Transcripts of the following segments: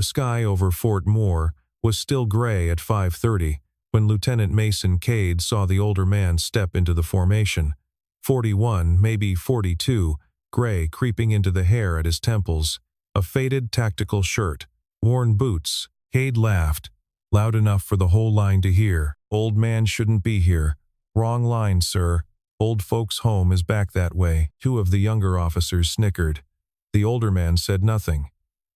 sky over Fort Moore was still gray at 5:30 when Lieutenant Mason Cade saw the older man step into the formation. 41, maybe 42, gray creeping into the hair at his temples, a faded tactical shirt, worn boots. Cade laughed, loud enough for the whole line to hear. "Old man shouldn't be here. Wrong line, sir. Old folks' home is back that way." Two of the younger officers snickered. The older man said nothing.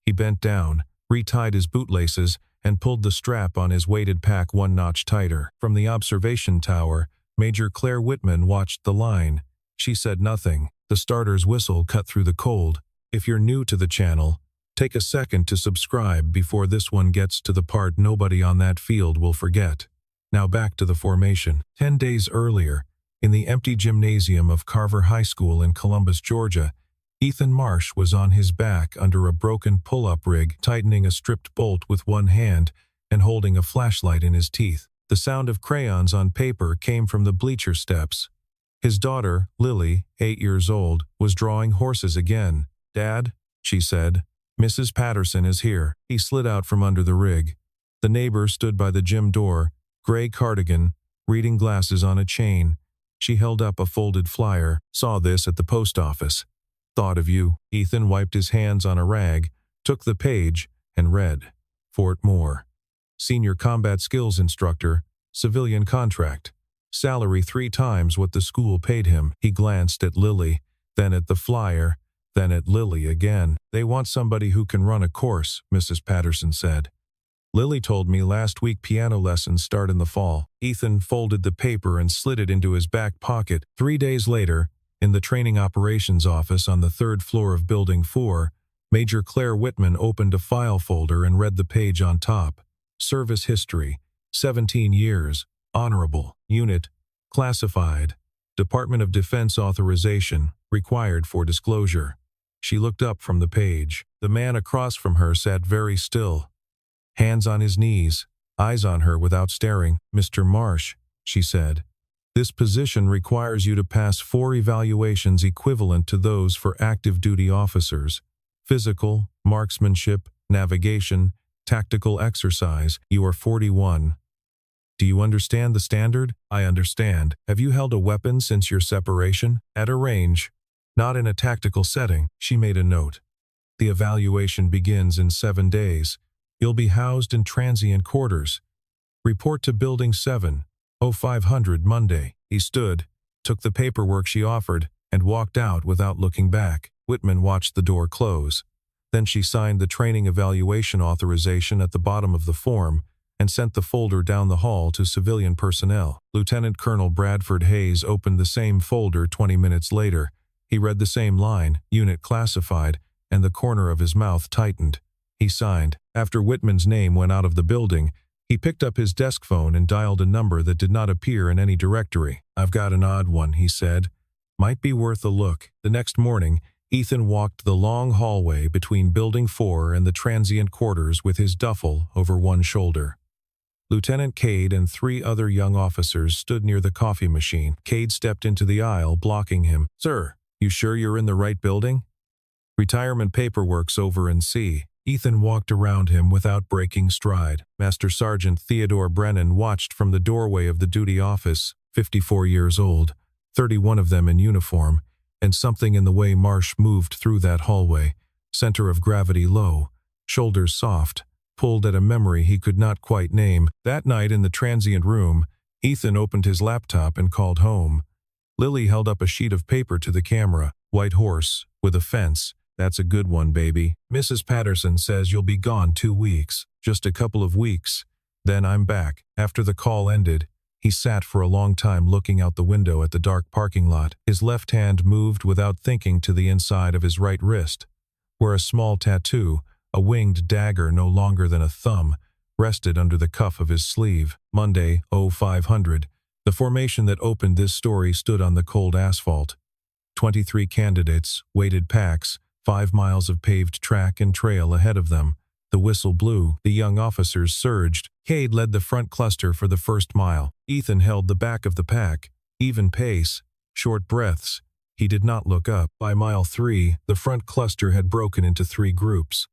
He bent down, retied his bootlaces, and pulled the strap on his weighted pack one notch tighter. From the observation tower, Major Claire Whitman watched the line. She said nothing. The starter's whistle cut through the cold. If you're new to the channel, take a second to subscribe before this one gets to the part nobody on that field will forget. Now back to the formation. 10 days earlier, in the empty gymnasium of Carver High School in Columbus, Georgia, Ethan Marsh was on his back under a broken pull-up rig, tightening a stripped bolt with one hand and holding a flashlight in his teeth. The sound of crayons on paper came from the bleacher steps. His daughter, Lily, 8 years old, was drawing horses again. "Dad," she said, "Mrs. Patterson is here." He slid out from under the rig. The neighbor stood by the gym door, gray cardigan, reading glasses on a chain. She held up a folded flyer. "Saw this at the post office. Thought of you." Ethan wiped his hands on a rag, took the page, and read. Fort Moore. Senior Combat Skills Instructor, civilian contract. Salary 3 times what the school paid him. He glanced at Lily, then at the flyer, then at Lily again. "They want somebody who can run a course," Mrs. Patterson said. "Lily told me last week piano lessons start in the fall." Ethan folded the paper and slid it into his back pocket. 3 days later, in the training operations office on the 3rd floor of Building 4, Major Claire Whitman opened a file folder and read the page on top. Service history, 17 years, honorable, unit, classified, Department of Defense authorization, required for disclosure. She looked up from the page. The man across from her sat very still, hands on his knees, eyes on her without staring. "Mr. Marsh," she said, "this position requires you to pass 4 evaluations equivalent to those for active duty officers: physical, marksmanship, navigation, tactical exercise. You are 41. Do you understand the standard?" "I understand." "Have you held a weapon since your separation?" "At a range. Not in a tactical setting." She made a note. "The evaluation begins in 7 days. You'll be housed in transient quarters. Report to Building 7, 0500 Monday." He stood, took the paperwork she offered, and walked out without looking back. Whitman watched the door close. Then she signed the training evaluation authorization at the bottom of the form and sent the folder down the hall to civilian personnel. Lieutenant Colonel Bradford Hayes opened the same folder 20 minutes later. He read the same line, unit classified, and the corner of his mouth tightened. He signed. After Whitman's name went out of the building, he picked up his desk phone and dialed a number that did not appear in any directory. "I've got an odd one," he said. "Might be worth a look." The next morning, Ethan walked the long hallway between Building 4 and the transient quarters with his duffel over one shoulder. Lieutenant Cade and 3 other young officers stood near the coffee machine. Cade stepped into the aisle, blocking him. "Sir, you sure you're in the right building? Retirement paperwork's over in C." Ethan walked around him without breaking stride. Master Sergeant Theodore Brennan watched from the doorway of the duty office, 54 years old, 31 of them in uniform, and something in the way Marsh moved through that hallway, center of gravity low, shoulders soft, pulled at a memory he could not quite name. That night in the transient room, Ethan opened his laptop and called home. Lily held up a sheet of paper to the camera. "White horse, with a fence. That's a good one, baby. Mrs. Patterson says you'll be gone 2 weeks. Just a couple of weeks. Then I'm back." After the call ended, he sat for a long time looking out the window at the dark parking lot. His left hand moved without thinking to the inside of his right wrist, where a small tattoo, a winged dagger no longer than a thumb, rested under the cuff of his sleeve. Monday, 0500. The formation that opened this story stood on the cold asphalt. 23 candidates, weighted packs, 5 miles of paved track and trail ahead of them. The whistle blew. The young officers surged. Cade led the front cluster for the first mile. Ethan held the back of the pack. Even pace, short breaths. He did not look up. By mile 3, the front cluster had broken into 3 groups.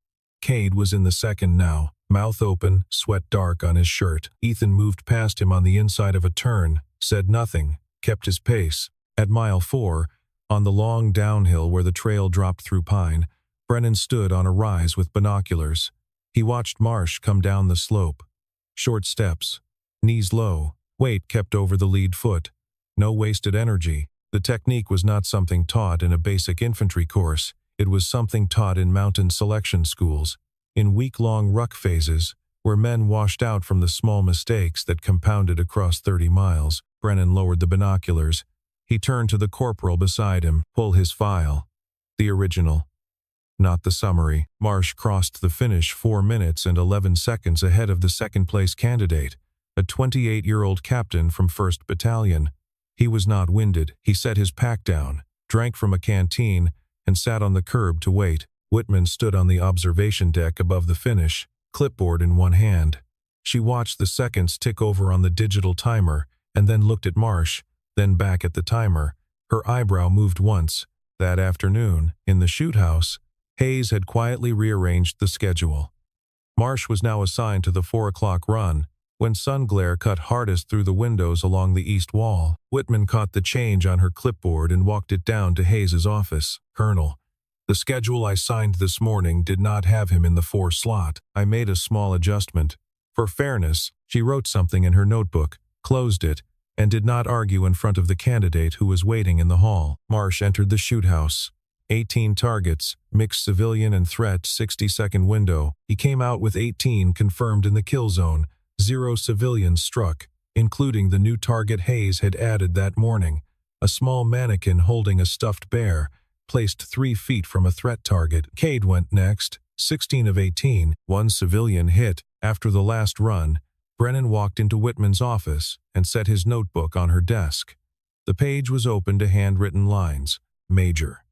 Cade was in the second now, mouth open, sweat dark on his shirt. Ethan moved past him on the inside of a turn, said nothing, kept his pace. At mile 4, on the long downhill where the trail dropped through pine, Brennan stood on a rise with binoculars. He watched Marsh come down the slope. Short steps, knees low, weight kept over the lead foot. No wasted energy. The technique was not something taught in a basic infantry course. It was something taught in mountain selection schools, in week-long ruck phases, where men washed out from the small mistakes that compounded across 30 miles. Brennan lowered the binoculars. He turned to the corporal beside him. Pull his file. The original. Not the summary. Marsh crossed the finish 4 minutes and 11 seconds ahead of the second-place candidate, a 28-year-old captain from 1st Battalion. He was not winded. He set his pack down, drank from a canteen, and sat on the curb to wait. Whitman stood on the observation deck above the finish, clipboard in one hand. She watched the seconds tick over on the digital timer and then looked at Marsh, then back at the timer. Her eyebrow moved once. That afternoon, in the shoot house, Hayes had quietly rearranged the schedule. Marsh was now assigned to the 4 o'clock run. When sun glare cut hardest through the windows along the east wall, Whitman caught the change on her clipboard and walked it down to Hayes's office. Colonel, the schedule I signed this morning did not have him in the 4 slot. I made a small adjustment. For fairness, she wrote something in her notebook, closed it, and did not argue in front of the candidate who was waiting in the hall. Marsh entered the shoot house. 18 targets, mixed civilian and threat, 60-second window. He came out with 18 confirmed in the kill zone. 0 civilians struck, including the new target Hayes had added that morning, a small mannequin holding a stuffed bear, placed 3 feet from a threat target. Cade went next, 16 of 18, 1 civilian hit. After the last run, Brennan walked into Whitman's office and set his notebook on her desk. The page was open to handwritten lines. Major.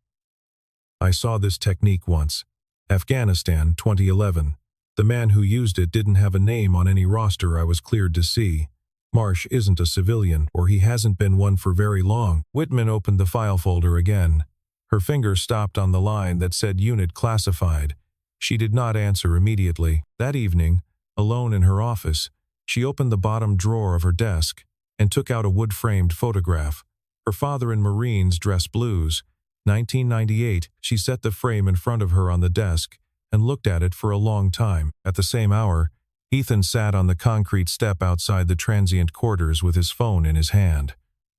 I saw this technique once. Afghanistan, 2011. The man who used it didn't have a name on any roster I was cleared to see. Marsh isn't a civilian, or he hasn't been one for very long. Whitman opened the file folder again. Her finger stopped on the line that said Unit Classified. She did not answer immediately. That evening, alone in her office, she opened the bottom drawer of her desk and took out a wood-framed photograph. Her father in Marines dress blues. 1998. She set the frame in front of her on the desk and looked at it for a long time. At the same hour, Ethan sat on the concrete step outside the transient quarters with his phone in his hand.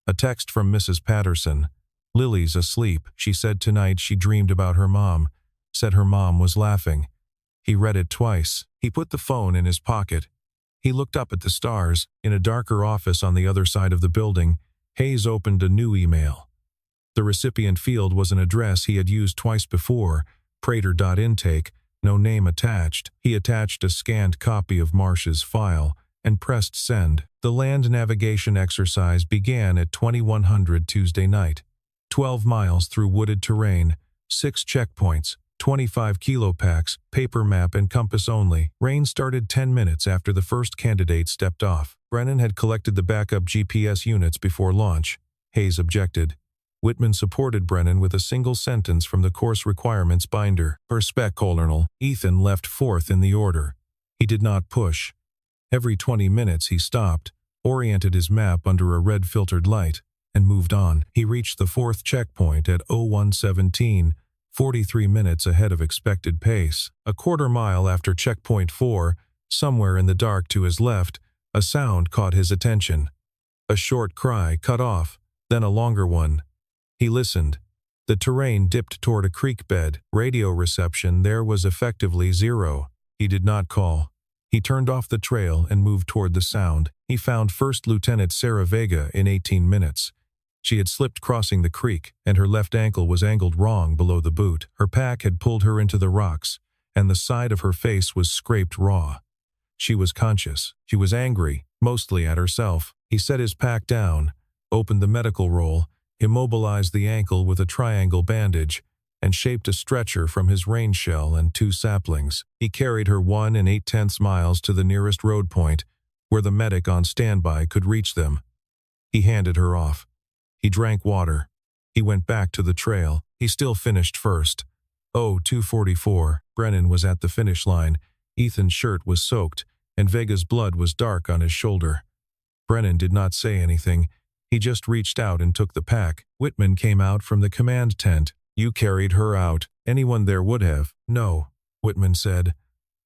A text from Mrs. Patterson. Lily's asleep. She said tonight she dreamed about her mom. Said her mom was laughing. He read it twice. He put the phone in his pocket. He looked up at the stars. In a darker office on the other side of the building, Hayes opened a new email. The recipient field was an address he had used twice before, Prater.intake, no name attached. He attached a scanned copy of Marsh's file and pressed send. The land navigation exercise began at 2100 Tuesday night. 12 miles through wooded terrain, 6 checkpoints, 25 kilopacks, paper map and compass only. Rain started 10 minutes after the first candidate stepped off. Brennan had collected the backup GPS units before launch. Hayes objected. Whitman supported Brennan with a single sentence from the course requirements binder. Per spec colonel, Ethan left 4th in the order. He did not push. Every 20 minutes he stopped, oriented his map under a red filtered light, and moved on. He reached the 4th checkpoint at 0117, 43 minutes ahead of expected pace. A quarter mile after checkpoint 4, somewhere in the dark to his left, a sound caught his attention. A short cry cut off, then a longer one. He listened. The terrain dipped toward a creek bed. Radio reception there was effectively 0. He did not call. He turned off the trail and moved toward the sound. He found First Lieutenant Sarah Vega in 18 minutes. She had slipped crossing the creek, and her left ankle was angled wrong below the boot. Her pack had pulled her into the rocks, and the side of her face was scraped raw. She was conscious. She was angry, mostly at herself. He set his pack down, opened the medical roll, immobilized the ankle with a triangle bandage, and shaped a stretcher from his rain shell and 2 saplings. He carried her 1 8/10 miles to the nearest road point, where the medic on standby could reach them. He handed her off. He drank water. He went back to the trail. He still finished first. Oh, 2:44. Brennan was at the finish line. Ethan's shirt was soaked, and Vega's blood was dark on his shoulder. Brennan did not say anything. He just reached out and took the pack. Whitman came out from the command tent. You carried her out. Anyone there would have. No, Whitman said.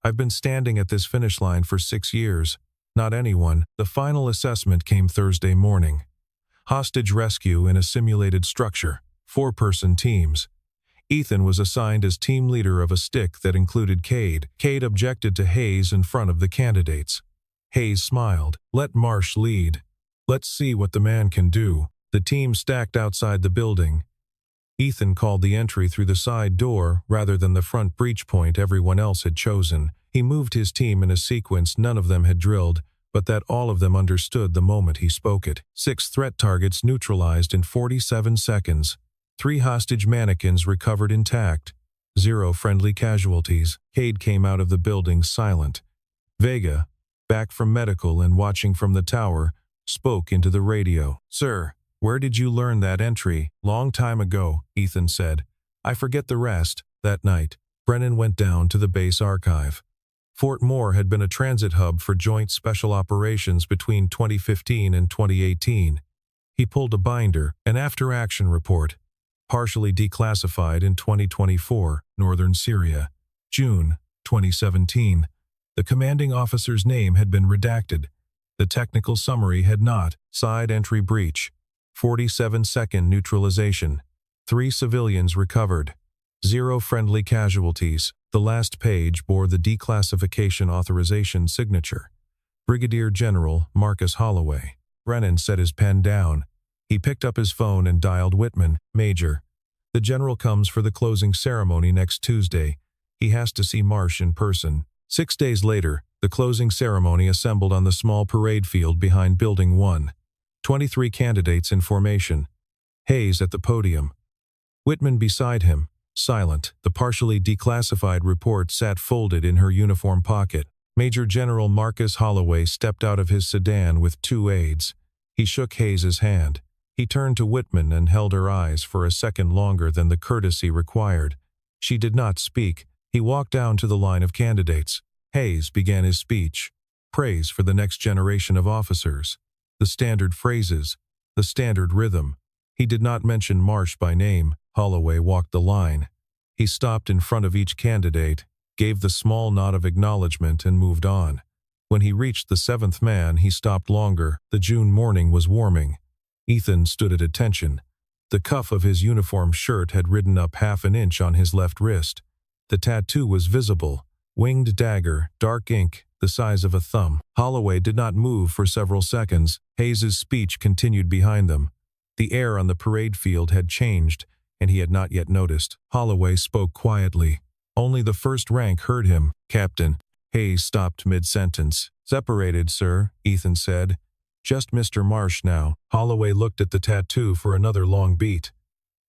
I've been standing at this finish line for 6 years. Not anyone. The final assessment came Thursday morning. Hostage rescue in a simulated structure. 4-person teams. Ethan was assigned as team leader of a stick that included Cade. Cade objected to Hayes in front of the candidates. Hayes smiled. Let Marsh lead. Let's see what the man can do. The team stacked outside the building. Ethan called the entry through the side door rather than the front breach point everyone else had chosen. He moved his team in a sequence none of them had drilled, but that all of them understood the moment he spoke it. 6 threat targets neutralized in 47 seconds. 3 hostage mannequins recovered intact. 0 friendly casualties. Cade came out of the building silent. Vega, back from medical and watching from the tower, spoke into the radio. Sir, where did you learn that entry? Long time ago, Ethan said. I forget the rest. That night, Brennan went down to the base archive. Fort Moore had been a transit hub for joint special operations between 2015 and 2018. He pulled a binder, an after-action report, partially declassified in 2024, Northern Syria. June 2017. The commanding officer's name had been redacted. The technical summary had not. Side entry breach. 47-second neutralization. 3 civilians recovered. 0 friendly casualties. The last page bore the declassification authorization signature. Brigadier General Marcus Holloway. Brennan set his pen down. He picked up his phone and dialed Whitman. Major. The general comes for the closing ceremony next Tuesday. He has to see Marsh in person. 6 days later, the closing ceremony assembled on the small parade field behind Building 1. 23 candidates in formation. Hayes at the podium. Whitman beside him, silent. The partially declassified report sat folded in her uniform pocket. Major General Marcus Holloway stepped out of his sedan with 2 aides. He shook Hayes's hand. He turned to Whitman and held her eyes for a second longer than the courtesy required. She did not speak. He walked down to the line of candidates. Hayes began his speech. Praise for the next generation of officers. The standard phrases. The standard rhythm. He did not mention Marsh by name. Holloway walked the line. He stopped in front of each candidate, gave the small nod of acknowledgement and moved on. When he reached the 7th man, he stopped longer. The June morning was warming. Ethan stood at attention. The cuff of his uniform shirt had ridden up half an inch on his left wrist. The tattoo was visible. Winged dagger, dark ink, the size of a thumb. Holloway did not move for several seconds. Hayes's speech continued behind them. The air on the parade field had changed, and he had not yet noticed. Holloway spoke quietly. Only the first rank heard him. Captain. Hayes stopped mid-sentence. Separated, sir, Ethan said. Just Mr. Marsh now. Holloway looked at the tattoo for another long beat.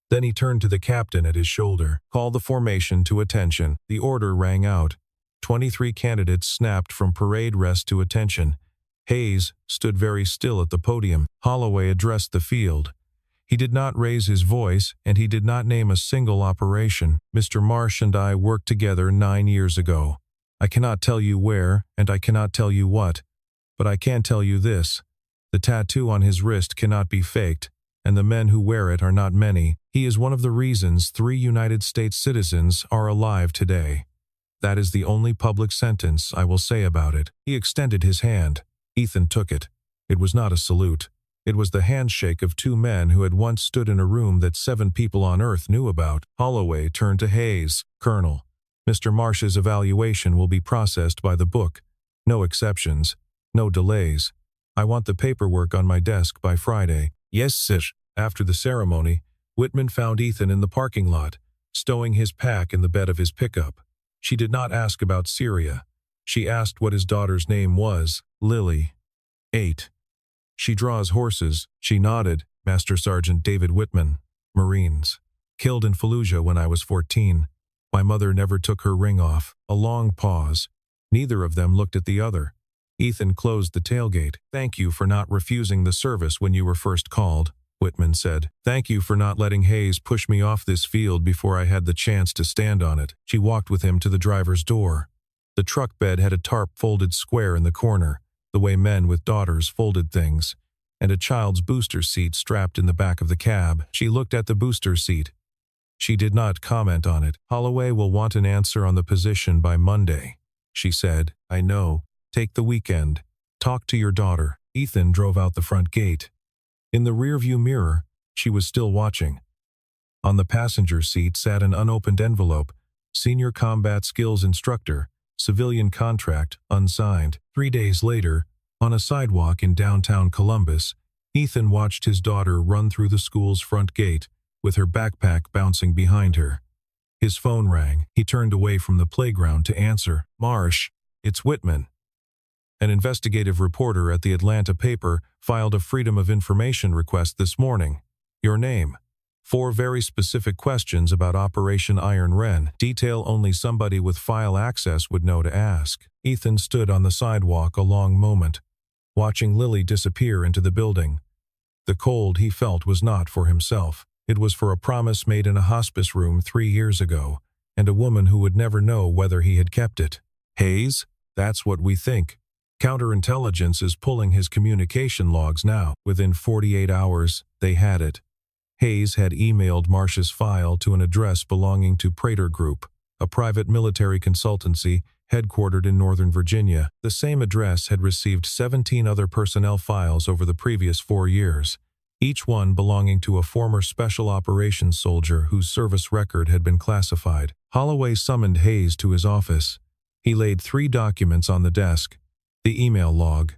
Then he turned to the captain at his shoulder. Call the formation to attention. The order rang out. 23 candidates snapped from parade rest to attention. Hayes stood very still at the podium. Holloway addressed the field. He did not raise his voice, and he did not name a single operation. Mr. Marsh and I worked together 9 years ago. I cannot tell you where, and I cannot tell you what, but I can tell you this. The tattoo on his wrist cannot be faked, and the men who wear it are not many. He is one of the reasons 3 United States citizens are alive today. That is the only public sentence I will say about it. He extended his hand. Ethan took it. It was not a salute. It was the handshake of 2 men who had once stood in a room that 7 people on Earth knew about. Holloway turned to Hayes. Colonel, Mr. Marsh's evaluation will be processed by the book. No exceptions. No delays. I want the paperwork on my desk by Friday. Yes, sir. After the ceremony, Whitman found Ethan in the parking lot, stowing his pack in the bed of his pickup. She did not ask about Syria. She asked what his daughter's name was. Lily. 8. She draws horses. She nodded. Master Sergeant David Whitman. Marines. Killed in Fallujah when I was 14. My mother never took her ring off. A long pause. Neither of them looked at the other. Ethan closed the tailgate. Thank you for not refusing the service when you were first called. Whitman said. "Thank you for not letting Hayes push me off this field before I had the chance to stand on it." She walked with him to the driver's door. The truck bed had a tarp folded square in the corner, the way men with daughters folded things, and a child's booster seat strapped in the back of the cab. She looked at the booster seat. She did not comment on it. "Holloway will want an answer on the position by Monday," she said. "I know. Take the weekend. Talk to your daughter." Ethan drove out the front gate. In the rearview mirror, she was still watching. On the passenger seat sat an unopened envelope. Senior Combat Skills Instructor, civilian contract, unsigned. 3 days later, on a sidewalk in downtown Columbus, Ethan watched his daughter run through the school's front gate, with her backpack bouncing behind her. His phone rang. He turned away from the playground to answer. "Marsh, it's Whitman." An investigative reporter at the Atlanta paper filed a Freedom of Information request this morning. "Your name?" 4 very specific questions about Operation Iron Wren, detail only somebody with file access would know to ask. Ethan stood on the sidewalk a long moment, watching Lily disappear into the building. The cold he felt was not for himself. It was for a promise made in a hospice room 3 years ago, and a woman who would never know whether he had kept it. "Hayes? That's what we think. Counterintelligence is pulling his communication logs now." Within 48 hours, they had it. Hayes had emailed Marsh's file to an address belonging to Prater Group, a private military consultancy headquartered in Northern Virginia. The same address had received 17 other personnel files over the previous 4 years, each one belonging to a former special operations soldier whose service record had been classified. Holloway summoned Hayes to his office. He laid 3 documents on the desk: the email log,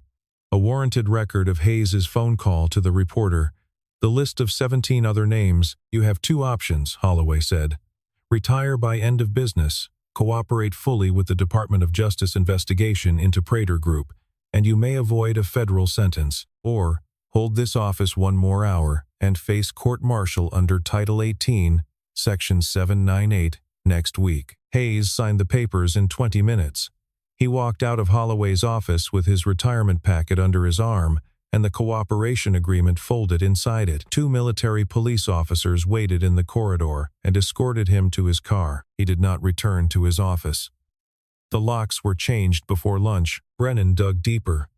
a warranted record of Hayes's phone call to the reporter, the list of 17 other names. "You have 2 options," Holloway said. "Retire by end of business, cooperate fully with the Department of Justice investigation into Prater Group, and you may avoid a federal sentence, or hold this office 1 more hour and face court-martial under Title 18, Section 798, next week." Hayes signed the papers in 20 minutes. He walked out of Holloway's office with his retirement packet under his arm and the cooperation agreement folded inside it. 2 military police officers waited in the corridor and escorted him to his car. He did not return to his office. The locks were changed before lunch. Brennan dug deeper.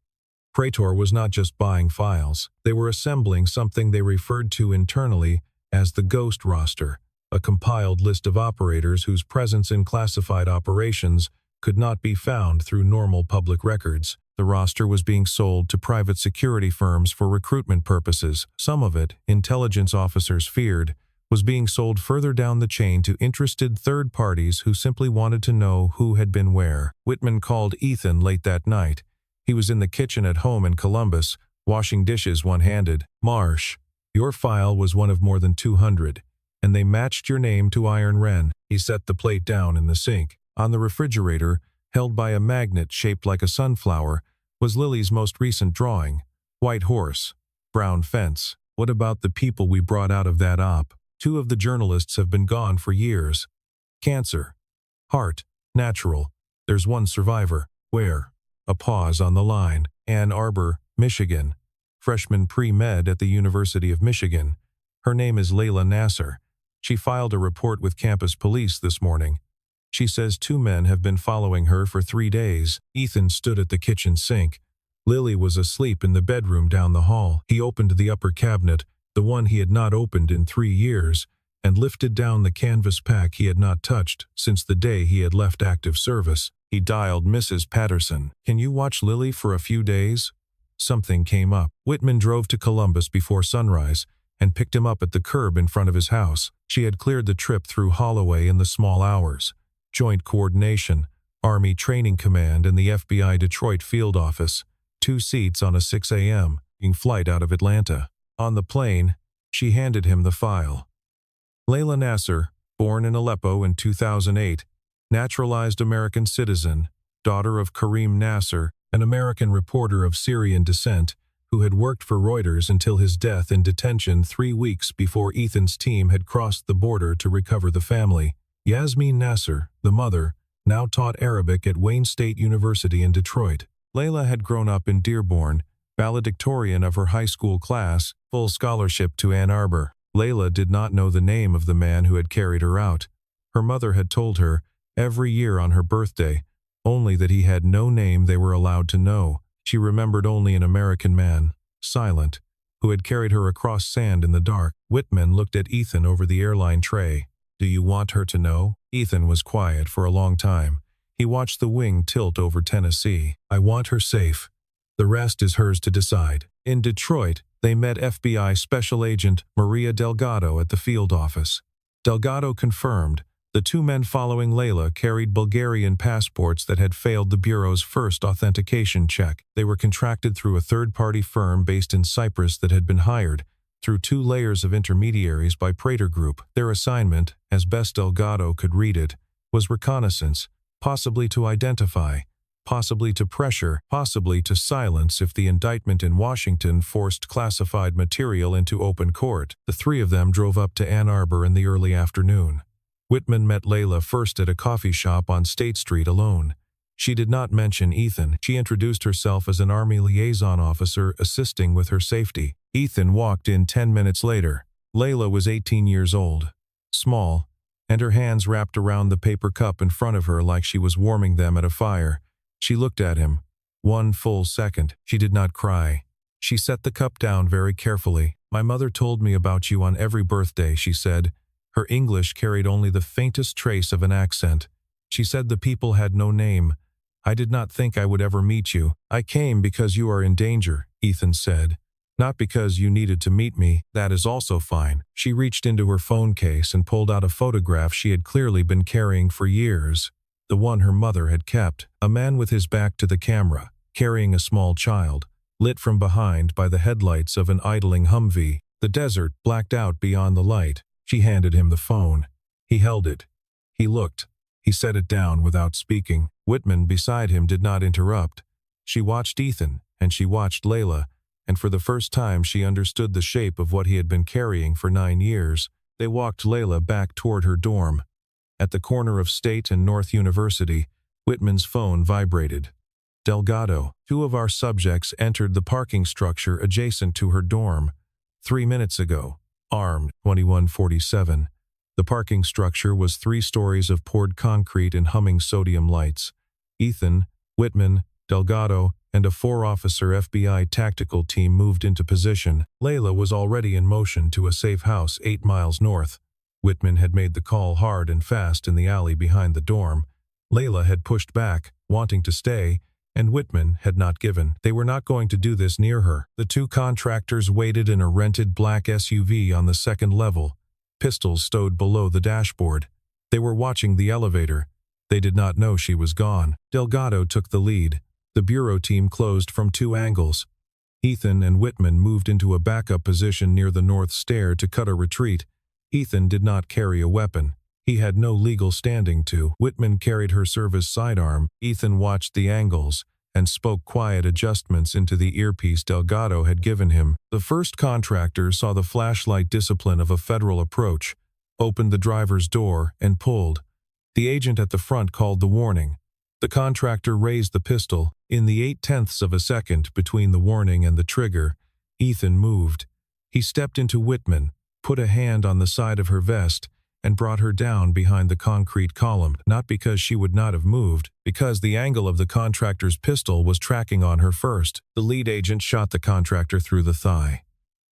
Prater was not just buying files. They were assembling something they referred to internally as the Ghost Roster, a compiled list of operators whose presence in classified operations could not be found through normal public records. The roster was being sold to private security firms for recruitment purposes. Some of it, intelligence officers feared, was being sold further down the chain to interested third parties who simply wanted to know who had been where. Whitman called Ethan late that night. He was in the kitchen at home in Columbus, washing dishes one-handed. "Marsh, your file was one of more than 200, and they matched your name to Iron Wren." He set the plate down in the sink. On the refrigerator, held by a magnet shaped like a sunflower, was Lily's most recent drawing: white horse, brown fence. "What about the people we brought out of that op? 2 of the journalists have been gone for years. Cancer. Heart. Natural. There's 1 survivor." "Where?" A pause on the line. "Ann Arbor, Michigan. Freshman pre-med at the University of Michigan. Her name is Layla Nasser. She filed a report with campus police this morning. She says 2 men have been following her for 3 days." Ethan stood at the kitchen sink. Lily was asleep in the bedroom down the hall. He opened the upper cabinet, the one he had not opened in 3 years, and lifted down the canvas pack he had not touched since the day he had left active service. He dialed Mrs. Patterson. "Can you watch Lily for a few days?" Something came up. Whitman drove to Columbus before sunrise and picked him up at the curb in front of his house. She had cleared the trip through Holloway in the small hours. Joint Coordination, Army Training Command, and the FBI Detroit Field Office. 2 seats on a 6 a.m. flight out of Atlanta. On the plane, she handed him the file. Layla Nasser, born in Aleppo in 2008, naturalized American citizen, daughter of Kareem Nasser, an American reporter of Syrian descent who had worked for Reuters until his death in detention 3 weeks before Ethan's team had crossed the border to recover the family. Yasmin Nasser, the mother, now taught Arabic at Wayne State University in Detroit. Layla had grown up in Dearborn, valedictorian of her high school class, Full scholarship to Ann Arbor. Layla did not know the name of the man who had carried her out. Her mother had told her, every year on her birthday, only that he had no name they were allowed to know. She remembered only an American man, silent, who had carried her across sand in the dark. Whitman looked at Ethan over the airline tray. Do you want her to know? Ethan was quiet for a long time. He watched the wing tilt over Tennessee. I want her safe. The rest is hers to decide. In Detroit, they met FBI Special Agent Maria Delgado at the field office. Delgado confirmed the two men following Layla carried Bulgarian passports that had failed the Bureau's first authentication check. They were contracted through a third-party firm based in Cyprus that had been hired, through 2 layers of intermediaries by Prater Group. Their assignment, as best Delgado could read it, was reconnaissance, possibly to identify, possibly to pressure, possibly to silence if the indictment in Washington forced classified material into open court. The 3 of them drove up to Ann Arbor in the early afternoon. Whitman met Layla first at a coffee shop on State Street alone. She did not mention Ethan. She introduced herself as an Army liaison officer assisting with her safety. Ethan walked in 10 minutes later. Layla was 18 years old, small, and her hands wrapped around the paper cup in front of her like she was warming them at a fire. She looked at him. 1 full second. She did not cry. She set the cup down very carefully. My mother told me about you on every birthday, she said. Her English carried only the faintest trace of an accent. She said the people had no name. I did not think I would ever meet you. I came because you are in danger, Ethan said. Not because you needed to meet me. That is also fine. She reached into her phone case and pulled out a photograph she had clearly been carrying for years. The one her mother had kept. A man with his back to the camera, carrying a small child, lit from behind by the headlights of an idling Humvee. The desert blacked out beyond the light. She handed him the phone. He held it. He looked. He set it down without speaking. Whitman beside him did not interrupt. She watched Ethan, and she watched Layla, and for the first time she understood the shape of what he had been carrying for 9 years. They walked Layla back toward her dorm. At the corner of State and North University, Whitman's phone vibrated. Delgado, 2 of our subjects entered the parking structure adjacent to her dorm 3 minutes ago. Armed, 2147. The parking structure was 3 stories of poured concrete and humming sodium lights. Ethan, Whitman, Delgado, and a 4-officer FBI tactical team moved into position. Layla was already in motion to a safe house 8 miles north. Whitman had made the call hard and fast in the alley behind the dorm. Layla had pushed back, wanting to stay, and Whitman had not given. They were not going to do this near her. The 2 contractors waited in a rented black SUV on the 2nd level, pistols stowed below the dashboard. They were watching the elevator. They did not know she was gone. Delgado took the lead. The bureau team closed from 2 angles. Ethan and Whitman moved into a backup position near the north stair to cut a retreat. Ethan did not carry a weapon. He had no legal standing to. Whitman carried her service sidearm. Ethan watched the angles and spoke quiet adjustments into the earpiece Delgado had given him. The first contractor saw the flashlight discipline of a federal approach, opened the driver's door, and pulled. The agent at the front called the warning. The contractor raised the pistol. In the 0.8 of a second between the warning and the trigger, Ethan moved. He stepped into Whitman, put a hand on the side of her vest, and brought her down behind the concrete column, not because she would not have moved, because the angle of the contractor's pistol was tracking on her first. The lead agent shot the contractor through the thigh.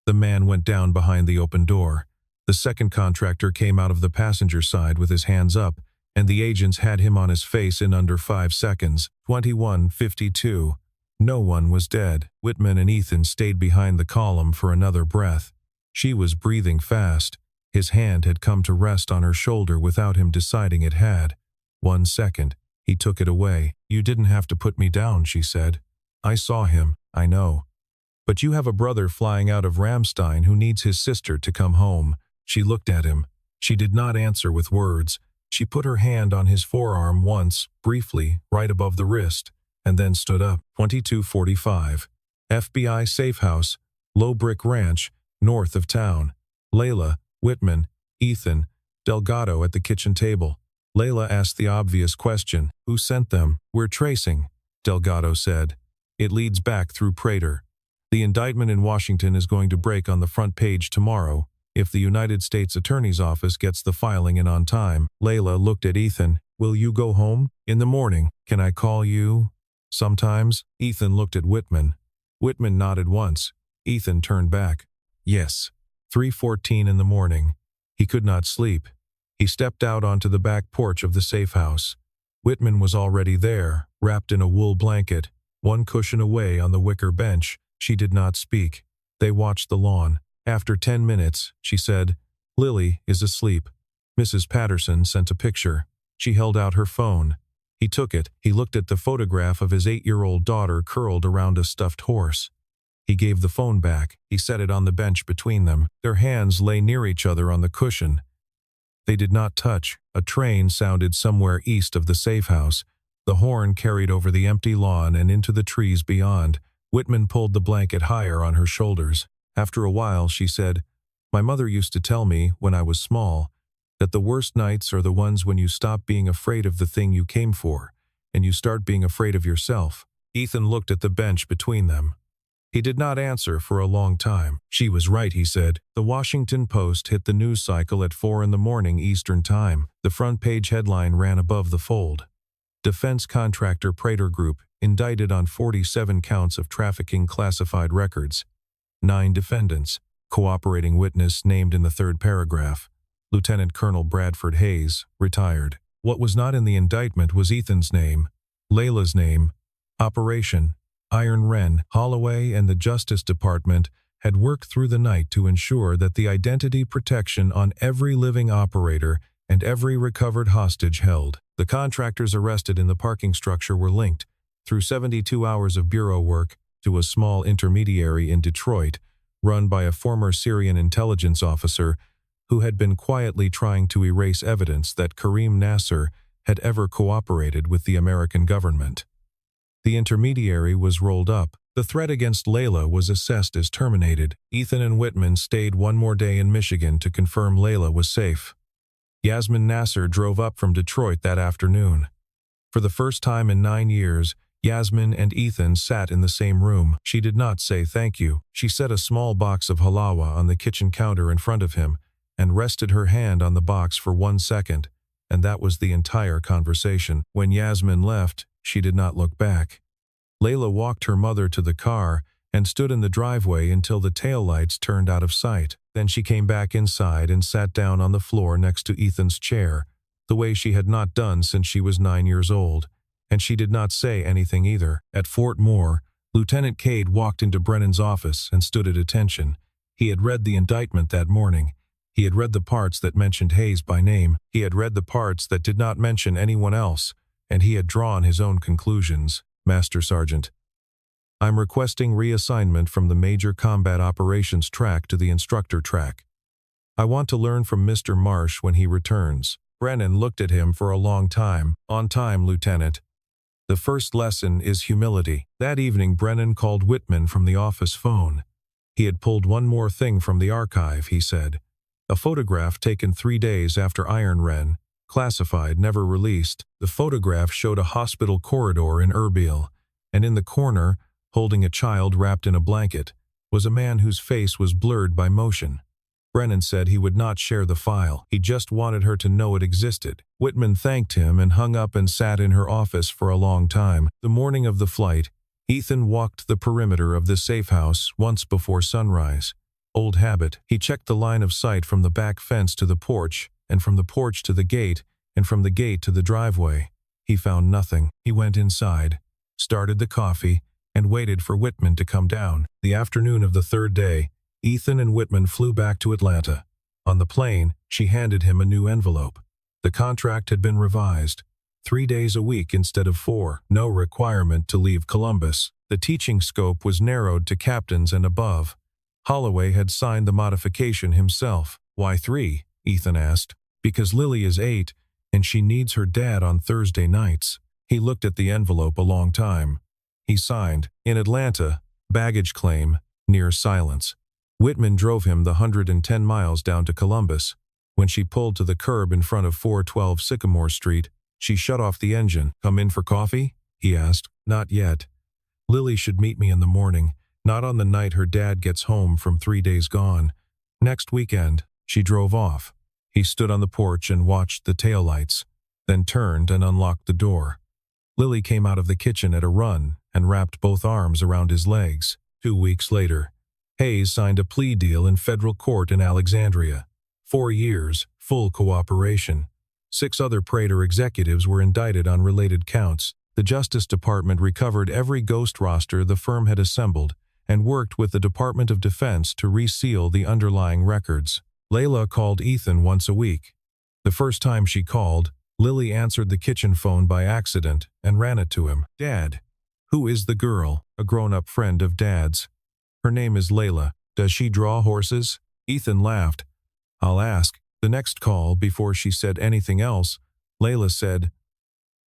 The man went down behind the open door. The second contractor came out of the passenger side with his hands up, and the agents had him on his face in under 5 seconds. 21:52. No one was dead. Whitman and Ethan stayed behind the column for another breath. She was breathing fast. His hand had come to rest on her shoulder without him deciding it had. 1 second. He took it away. You didn't have to put me down, she said. I saw him, I know. But you have a brother flying out of Ramstein who needs his sister to come home. She looked at him. She did not answer with words. She put her hand on his forearm once, briefly, right above the wrist, and then stood up. 22:45. FBI Safe House, Low Brick Ranch, north of town. Layla, Whitman, Ethan, Delgado at the kitchen table. Layla asked the obvious question. Who sent them? We're tracing, Delgado said. It leads back through Prater. The indictment in Washington is going to break on the front page tomorrow, if the United States Attorney's Office gets the filing in on time. Layla looked at Ethan. Will you go home? In the morning. Can I call you? Sometimes. Ethan looked at Whitman. Whitman nodded once. Ethan turned back. Yes. 3:14 in the morning. He could not sleep. He stepped out onto the back porch of the safe house. Whitman was already there, wrapped in a wool blanket, one cushion away on the wicker bench. She did not speak. They watched the lawn. After 10 minutes, she said, "Lily is asleep." Mrs. Patterson sent a picture. She held out her phone. He took it. He looked at the photograph of his 8-year-old daughter curled around a stuffed horse. He gave the phone back. He set it on the bench between them. Their hands lay near each other on the cushion. They did not touch. A train sounded somewhere east of the safe house. The horn carried over the empty lawn and into the trees beyond. Whitman pulled the blanket higher on her shoulders. After a while, she said, "My mother used to tell me, when I was small, that the worst nights are the ones when you stop being afraid of the thing you came for, and you start being afraid of yourself." Ethan looked at the bench between them. He did not answer for a long time. "She was right," he said. The Washington Post hit the news cycle at 4 in the morning Eastern Time. The front page headline ran above the fold. Defense contractor Prater Group indicted on 47 counts of trafficking classified records. 9 defendants. Cooperating witness named in the third paragraph. Lieutenant Colonel Bradford Hayes, retired. What was not in the indictment was Ethan's name, Layla's name. Operation Iron Wren. Holloway and the Justice Department had worked through the night to ensure that the identity protection on every living operator and every recovered hostage held. The contractors arrested in the parking structure were linked, through 72 hours of bureau work, to a small intermediary in Detroit, run by a former Syrian intelligence officer who had been quietly trying to erase evidence that Karim Nasser had ever cooperated with the American government. The intermediary was rolled up. The threat against Layla was assessed as terminated. Ethan and Whitman stayed one more day in Michigan to confirm Layla was safe. Yasmin Nasser drove up from Detroit that afternoon. For the first time in 9 years, Yasmin and Ethan sat in the same room. She did not say thank you. She set a small box of halawa on the kitchen counter in front of him and rested her hand on the box for 1 second, and that was the entire conversation. When Yasmin left, she did not look back. Layla walked her mother to the car and stood in the driveway until the taillights turned out of sight. Then she came back inside and sat down on the floor next to Ethan's chair, the way she had not done since she was 9 years old. And she did not say anything either. At Fort Moore, Lieutenant Cade walked into Brennan's office and stood at attention. He had read the indictment that morning. He had read the parts that mentioned Hayes by name. He had read the parts that did not mention anyone else, and he had drawn his own conclusions. "Master Sergeant, I'm requesting reassignment from the Major Combat Operations track to the instructor track. I want to learn from Mr. Marsh when he returns." Brennan looked at him for a long time. "On time, Lieutenant. The first lesson is humility." That evening, Brennan called Whitman from the office phone. He had pulled one more thing from the archive, he said. A photograph taken 3 days after Iron Wren, classified, never released. The photograph showed a hospital corridor in Erbil, and in the corner, holding a child wrapped in a blanket, was a man whose face was blurred by motion. Brennan said he would not share the file. He just wanted her to know it existed. Whitman thanked him and hung up and sat in her office for a long time. The morning of the flight, Ethan walked the perimeter of the safe house once before sunrise. Old habit, he checked the line of sight from the back fence to the porch, and from the porch to the gate, and from the gate to the driveway. He found nothing. He went inside, started the coffee, and waited for Whitman to come down. The afternoon of the third day, Ethan and Whitman flew back to Atlanta. On the plane, she handed him a new envelope. The contract had been revised. 3 days a week instead of 4. No requirement to leave Columbus. The teaching scope was narrowed to captains and above. Holloway had signed the modification himself. "Why 3? Ethan asked. "Because Lily is 8, and she needs her dad on Thursday nights." He looked at the envelope a long time. He signed, "In Atlanta, baggage claim, near Silence." Whitman drove him the 110 miles down to Columbus. When she pulled to the curb in front of 412 Sycamore Street, she shut off the engine. "Come in for coffee?" he asked. "Not yet. Lily should meet me in the morning, Not on the night her dad gets home from 3 days gone. Next weekend, she drove off. He stood on the porch and watched the taillights, then turned and unlocked the door. Lily came out of the kitchen at a run and wrapped both arms around his legs. 2 weeks later, Hayes signed a plea deal in federal court in Alexandria. 4 years, full cooperation. 6 other Prater executives were indicted on related counts. The Justice Department recovered every ghost roster the firm had assembled and worked with the Department of Defense to reseal the underlying records. Layla called Ethan once a week. The first time she called, Lily answered the kitchen phone by accident and ran it to him. "Dad, who is the girl?" "A grown-up friend of Dad's. Her name is Layla. Does she draw horses?" Ethan laughed. "I'll ask." The next call, before she said anything else, Layla said,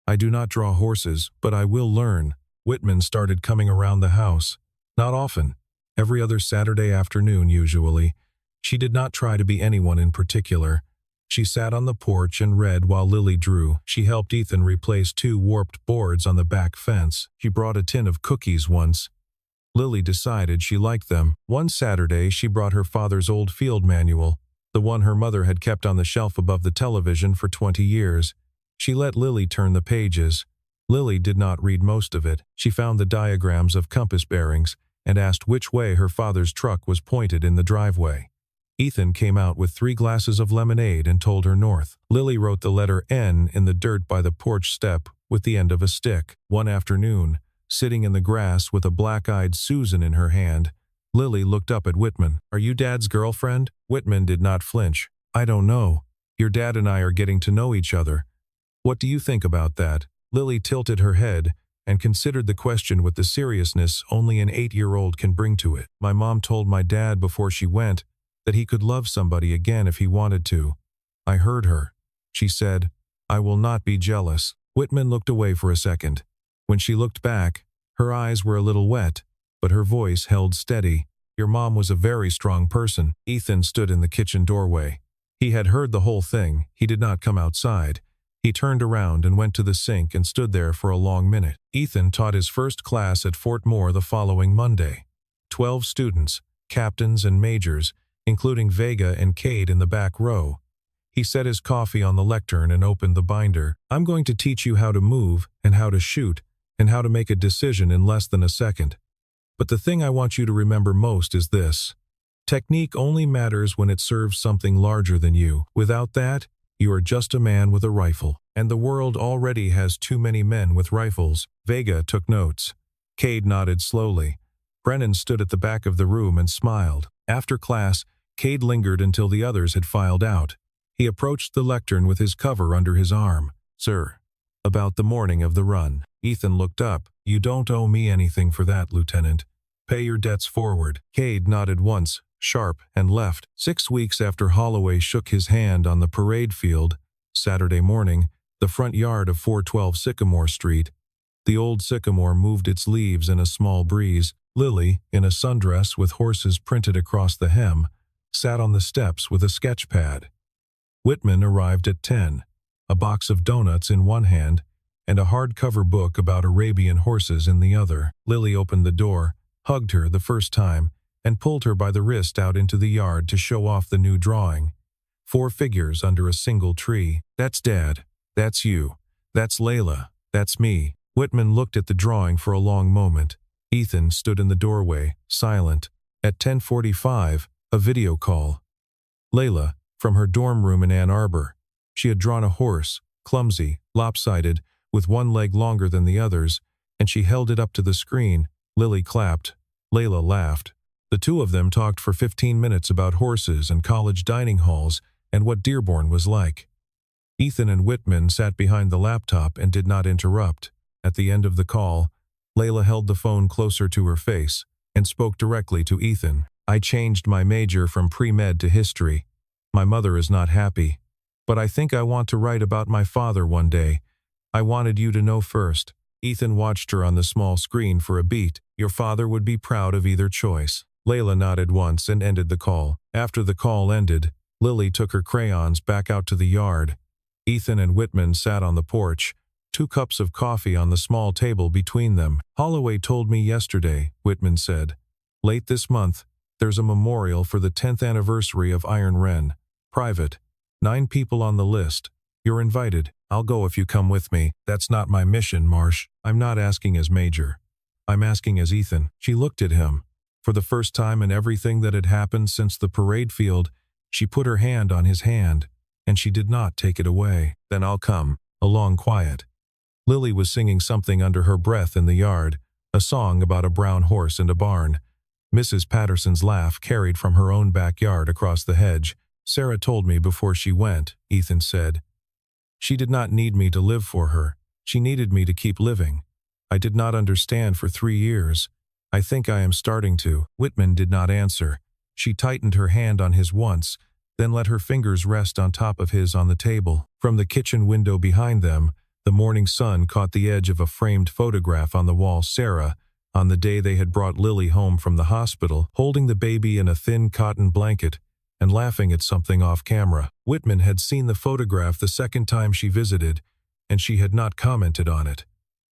"I do not draw horses, but I will learn." Whitman started coming around the house. Not often. Every other Saturday afternoon, usually. She did not try to be anyone in particular. She sat on the porch and read while Lily drew. She helped Ethan replace 2 warped boards on the back fence. She brought a tin of cookies once. Lily decided she liked them. One Saturday, she brought her father's old field manual, the one her mother had kept on the shelf above the television for 20 years. She let Lily turn the pages. Lily did not read most of it. She found the diagrams of compass bearings and asked which way her father's truck was pointed in the driveway. Ethan came out with 3 glasses of lemonade and told her north. Lily wrote the letter N in the dirt by the porch step with the end of a stick. One afternoon, sitting in the grass with a black-eyed Susan in her hand, Lily looked up at Whitman. "Are you Dad's girlfriend?" Whitman did not flinch. "I don't know. Your dad and I are getting to know each other. What do you think about that?" Lily tilted her head and considered the question with the seriousness only an 8-year-old can bring to it. "My mom told my dad before she went that he could love somebody again if he wanted to. I heard her. She said, 'I will not be jealous.'" Whitman looked away for a second. When she looked back, her eyes were a little wet, but her voice held steady. "Your mom was a very strong person." Ethan stood in the kitchen doorway. He had heard the whole thing. He did not come outside. He turned around and went to the sink and stood there for a long minute. Ethan taught his first class at Fort Moore the following Monday. 12 students, captains and majors, including Vega and Cade in the back row. He set his coffee on the lectern and opened the binder. "I'm going to teach you how to move and how to shoot and how to make a decision in less than a second. But the thing I want you to remember most is this. Technique only matters when it serves something larger than you. Without that, you are just a man with a rifle. And the world already has too many men with rifles." Vega took notes. Cade nodded slowly. Brennan stood at the back of the room and smiled. After class, Cade lingered until the others had filed out. He approached the lectern with his cover under his arm. "Sir." "About the morning of the run." Ethan looked up. "You don't owe me anything for that, Lieutenant. Pay your debts forward." Cade nodded once, sharp, and left. 6 weeks after Holloway shook his hand on the parade field, Saturday morning, the front yard of 412 Sycamore Street, the old sycamore moved its leaves in a small breeze. Lily, in a sundress with horses printed across the hem, sat on the steps with a sketch pad. Whitman arrived at 10, a box of donuts in one hand and a hardcover book about Arabian horses in the other. Lily opened the door, hugged her the first time, and pulled her by the wrist out into the yard to show off the new drawing. 4 figures under a single tree. "That's Dad. That's you. That's Layla. That's me." Whitman looked at the drawing for a long moment. Ethan stood in the doorway, silent. At 10:45, a video call. Layla, from her dorm room in Ann Arbor. She had drawn a horse, clumsy, lopsided, with one leg longer than the others, and she held it up to the screen. Lily clapped. Layla laughed. The 2 of them talked for 15 minutes about horses and college dining halls and what Dearborn was like. Ethan and Whitman sat behind the laptop and did not interrupt. At the end of the call, Layla held the phone closer to her face and spoke directly to Ethan. "I changed my major from pre-med to history. My mother is not happy. But I think I want to write about my father one day. I wanted you to know first." Ethan watched her on the small screen for a beat. "Your father would be proud of either choice." Layla nodded once and ended the call. After the call ended, Lily took her crayons back out to the yard. Ethan and Whitman sat on the porch, 2 cups of coffee on the small table between them. "Holloway told me yesterday," Whitman said, Late this month, there's a memorial for the 10th anniversary of Iron Ren. Private. 9 people on the list. You're invited. I'll go if you come with me. That's not my mission, Marsh. I'm not asking as Major. I'm asking as Ethan. She looked at him. For the first time in everything that had happened since the parade field, she put her hand on his hand, and she did not take it away. Then I'll come. Along quiet. Lily was singing something under her breath in the yard, a song about a brown horse and a barn. Mrs. Patterson's laugh carried from her own backyard across the hedge. Sarah told me before she went, Ethan said. She did not need me to live for her. She needed me to keep living. I did not understand for 3 years. I think I am starting to. Whitman did not answer. She tightened her hand on his once, then let her fingers rest on top of his on the table. From the kitchen window behind them, the morning sun caught the edge of a framed photograph on the wall. Sarah, on the day they had brought Lily home from the hospital, holding the baby in a thin cotton blanket and laughing at something off camera. Whitman had seen the photograph the second time she visited, and she had not commented on it.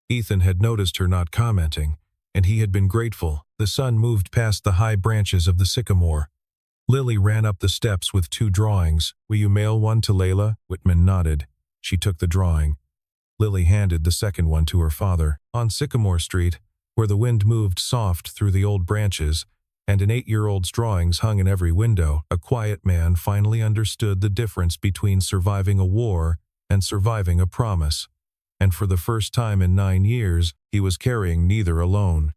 Ethan had noticed her not commenting, and he had been grateful. The sun moved past the high branches of the sycamore. Lily ran up the steps with 2 drawings. Will you mail one to Layla? Whitman nodded. She took the drawing. Lily handed the second one to her father. On Sycamore Street, where the wind moved soft through the old branches, and an 8-year-old's drawings hung in every window, a quiet man finally understood the difference between surviving a war and surviving a promise. And for the first time in 9 years, he was carrying neither alone.